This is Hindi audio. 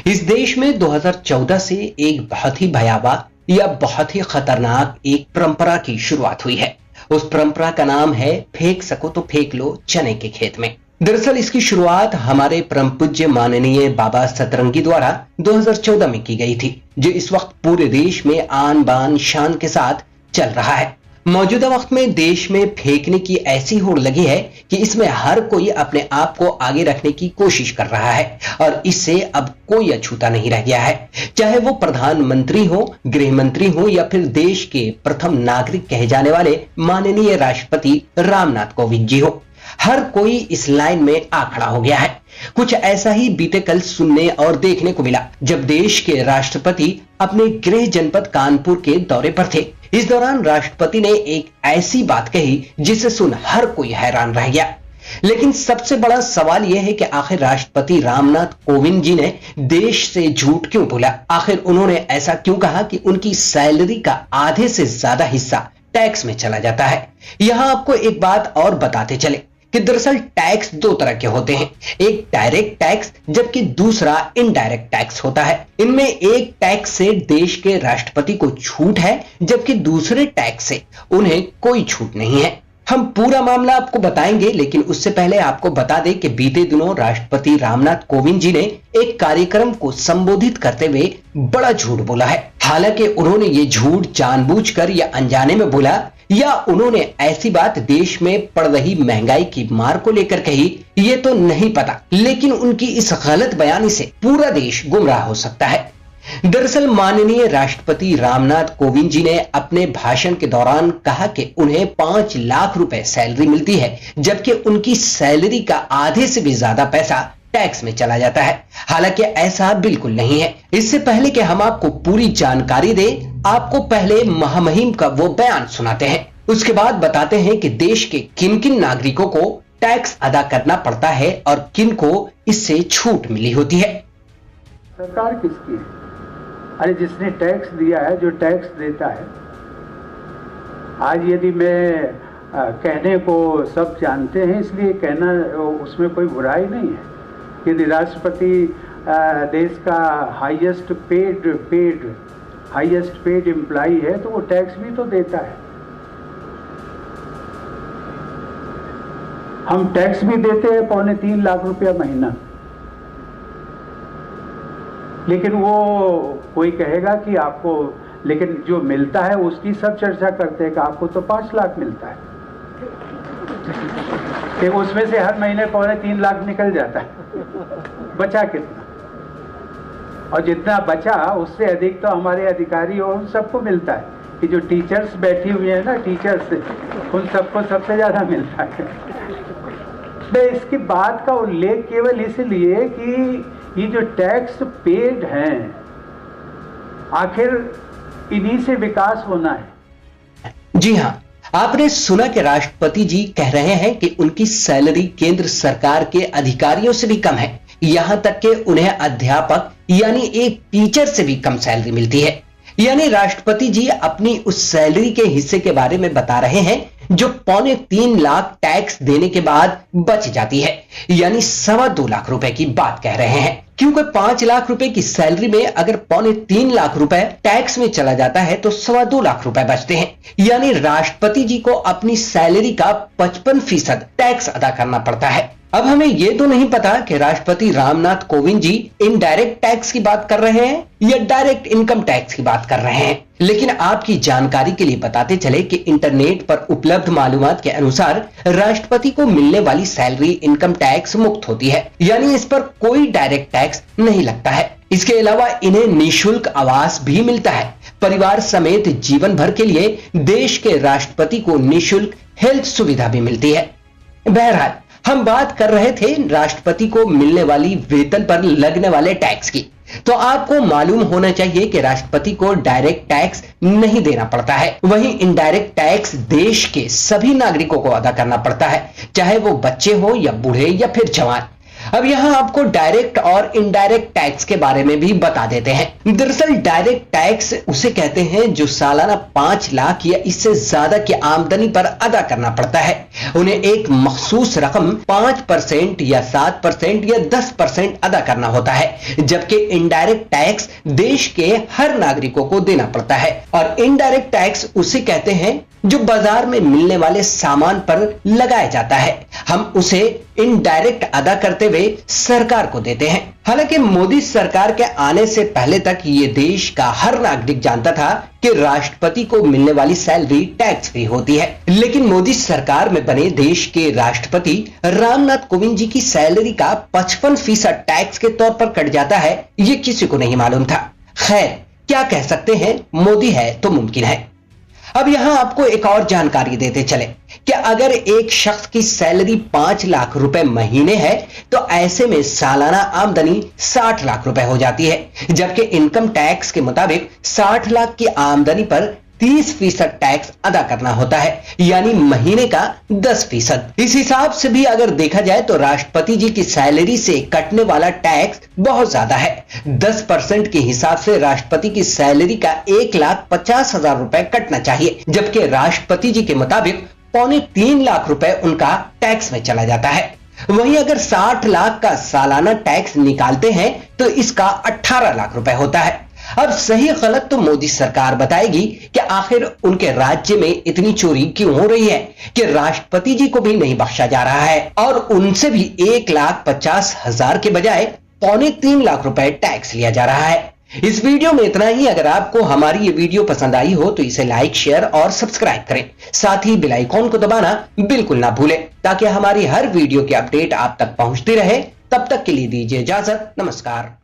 इस देश में 2014 से एक बहुत ही भयावह या बहुत ही खतरनाक एक परंपरा की शुरुआत हुई है। उस परंपरा का नाम है फेंक सको तो फेंक लो चने के खेत में। दरअसल इसकी शुरुआत हमारे परम पूज्य माननीय बाबा सतरंगी द्वारा 2014 में की गई थी, जो इस वक्त पूरे देश में आन बान शान के साथ चल रहा है। मौजूदा वक्त में देश में फेंकने की ऐसी होड़ लगी है कि इसमें हर कोई अपने आप को आगे रखने की कोशिश कर रहा है और इससे अब कोई अछूता नहीं रह गया है। चाहे वो प्रधानमंत्री हो, गृह मंत्री हो या फिर देश के प्रथम नागरिक कहे जाने वाले माननीय राष्ट्रपति रामनाथ कोविंद जी हो, हर कोई इस लाइन में आ खड़ा हो गया है। कुछ ऐसा ही बीते कल सुनने और देखने को मिला जब देश के राष्ट्रपति अपने गृह जनपद कानपुर के दौरे पर थे। इस दौरान राष्ट्रपति ने एक ऐसी बात कही जिसे सुन हर कोई हैरान रह गया। लेकिन सबसे बड़ा सवाल यह है कि आखिर राष्ट्रपति रामनाथ कोविंद जी ने देश से झूठ क्यों बोला? आखिर उन्होंने ऐसा क्यों कहा कि उनकी सैलरी का आधे से ज्यादा हिस्सा टैक्स में चला जाता है? यहां आपको एक बात और बताते चले कि दरअसल टैक्स दो तरह के होते हैं, एक डायरेक्ट टैक्स जबकि दूसरा इनडायरेक्ट टैक्स होता है। इनमें एक टैक्स से देश के राष्ट्रपति को छूट है जबकि दूसरे टैक्स से उन्हें कोई छूट नहीं है। हम पूरा मामला आपको बताएंगे, लेकिन उससे पहले आपको बता दें कि बीते दिनों राष्ट्रपति रामनाथ कोविंद जी ने एक कार्यक्रम को संबोधित करते हुए बड़ा झूठ बोला है। हालांकि उन्होंने ये झूठ जानबूझकर या अनजाने में बोला या उन्होंने ऐसी बात देश में पड़ रही महंगाई की मार को लेकर कही, ये तो नहीं पता, लेकिन उनकी इस गलत बयानी से पूरा देश गुमराह हो सकता है। दरअसल माननीय राष्ट्रपति रामनाथ कोविंद जी ने अपने भाषण के दौरान कहा कि उन्हें 5 लाख रुपए सैलरी मिलती है जबकि उनकी सैलरी का आधे से भी ज्यादा पैसा टैक्स में चला जाता है। हालांकि ऐसा बिल्कुल नहीं है। इससे पहले कि हम आपको पूरी जानकारी दें, आपको पहले महामहिम का वो बयान सुनाते हैं, उसके बाद बताते हैं कि देश के किन किन नागरिकों को टैक्स अदा करना पड़ता है और किन को इससे छूट मिली होती है। सरकार किसकी है? अरे जिसने टैक्स दिया है, जो टैक्स देता है। आज यदि मैं कहने को सब जानते हैं इसलिए कहना, उसमें कोई बुराई नहीं है। यदि राष्ट्रपति देश का हाईएस्ट पेड एम्प्लॉई है तो वो टैक्स भी तो देता है। हम टैक्स भी देते हैं 2.25 लाख रुपया महीना, लेकिन वो कोई कहेगा कि आपको, लेकिन जो मिलता है उसकी सब चर्चा करते हैं कि आपको तो 5 लाख मिलता है, कि उसमें से हर महीने 2.25 लाख निकल जाता है। बचा कितना? और जितना बचा उससे अधिक तो हमारे अधिकारी और उन सबको मिलता है कि जो टीचर्स बैठी हुई है ना, टीचर्स, उन सबको सबसे ज्यादा मिलता है। मैं इसकी बात का उल्लेख केवल इसलिए कि ये जो टैक्स पेड हैं, आखिर इन्हीं से विकास होना है। जी हां, आपने सुना कि राष्ट्रपति जी कह रहे हैं कि उनकी सैलरी केंद्र सरकार के अधिकारियों से भी कम है। यहां तक कि उन्हें अध्यापक यानी एक टीचर से भी कम सैलरी मिलती है। यानी राष्ट्रपति जी अपनी उस सैलरी के हिस्से के बारे में बता रहे हैं जो 2.25 लाख टैक्स देने के बाद बच जाती है, यानी 2.25 लाख रुपए की बात कह रहे हैं। क्योंकि 5 लाख रुपए की सैलरी में अगर 2.25 लाख रुपए टैक्स में चला जाता है तो 2.25 लाख रुपए बचते हैं। यानी राष्ट्रपति जी को अपनी सैलरी का 55% टैक्स अदा करना पड़ता है। अब हमें यह तो नहीं पता कि राष्ट्रपति रामनाथ कोविंद जी इनडायरेक्ट टैक्स की बात कर रहे हैं या डायरेक्ट इनकम टैक्स की बात कर रहे हैं, लेकिन आपकी जानकारी के लिए बताते चले कि इंटरनेट पर उपलब्ध मालूमात के अनुसार राष्ट्रपति को मिलने वाली सैलरी इनकम टैक्स मुक्त होती है, यानी इस पर कोई डायरेक्ट टैक्स नहीं लगता है। इसके अलावा इन्हें निःशुल्क आवास भी मिलता है। परिवार समेत जीवन भर के लिए देश के राष्ट्रपति को निःशुल्क हेल्थ सुविधा भी मिलती है। बहरहाल हम बात कर रहे थे राष्ट्रपति को मिलने वाली वेतन पर लगने वाले टैक्स की, तो आपको मालूम होना चाहिए कि राष्ट्रपति को डायरेक्ट टैक्स नहीं देना पड़ता है। वहीं इनडायरेक्ट टैक्स देश के सभी नागरिकों को अदा करना पड़ता है, चाहे वो बच्चे हो या बूढ़े या फिर जवान। अब यहाँ आपको डायरेक्ट और इनडायरेक्ट टैक्स के बारे में भी बता देते हैं। दरअसल डायरेक्ट टैक्स उसे कहते हैं जो सालाना 5 लाख या इससे ज्यादा की आमदनी पर अदा करना पड़ता है। उन्हें एक मखसूस रकम 5% या 7% या 10% अदा करना होता है, जबकि इनडायरेक्ट टैक्स देश के हर नागरिकों को देना पड़ता है। और इनडायरेक्ट टैक्स उसे कहते हैं जो बाजार में मिलने वाले सामान पर लगाया जाता है, हम उसे इनडायरेक्ट अदा करते हुए सरकार को देते हैं। हालांकि मोदी सरकार के आने से पहले तक ये देश का हर नागरिक जानता था कि राष्ट्रपति को मिलने वाली सैलरी टैक्स फ्री होती है, लेकिन मोदी सरकार में बने देश के राष्ट्रपति रामनाथ कोविंद जी की सैलरी का 55% टैक्स के तौर पर कट जाता है, ये किसी को नहीं मालूम था। खैर, क्या कह सकते हैं, मोदी है तो मुमकिन है। अब यहां आपको एक और जानकारी देते चले कि अगर एक शख्स की सैलरी 5 लाख रुपए महीने है तो ऐसे में सालाना आमदनी 60 लाख रुपए हो जाती है, जबकि इनकम टैक्स के मुताबिक 60 लाख की आमदनी पर 30% टैक्स अदा करना होता है, यानी महीने का 10%। इस हिसाब से भी अगर देखा जाए तो राष्ट्रपति जी की सैलरी से कटने वाला टैक्स बहुत ज्यादा है। 10% के हिसाब से राष्ट्रपति की सैलरी का 1,50,000 रुपए कटना चाहिए, जबकि राष्ट्रपति जी के मुताबिक 2.25 लाख रुपए उनका टैक्स में चला जाता है। वहीं अगर 60 लाख का सालाना टैक्स निकालते हैं तो इसका 18 लाख रुपए होता है। अब सही गलत तो मोदी सरकार बताएगी कि आखिर उनके राज्य में इतनी चोरी क्यों हो रही है कि राष्ट्रपति जी को भी नहीं बख्शा जा रहा है और उनसे भी 1,50,000 के बजाय 2.25 लाख रुपए टैक्स लिया जा रहा है। इस वीडियो में इतना ही। अगर आपको हमारी ये वीडियो पसंद आई हो तो इसे लाइक, शेयर और सब्सक्राइब करें। साथ ही बेल आइकॉन को दबाना बिल्कुल ना भूलें ताकि हमारी हर वीडियो की अपडेट आप तक पहुंचती रहे। तब तक के लिए दीजिए इजाजत। नमस्कार।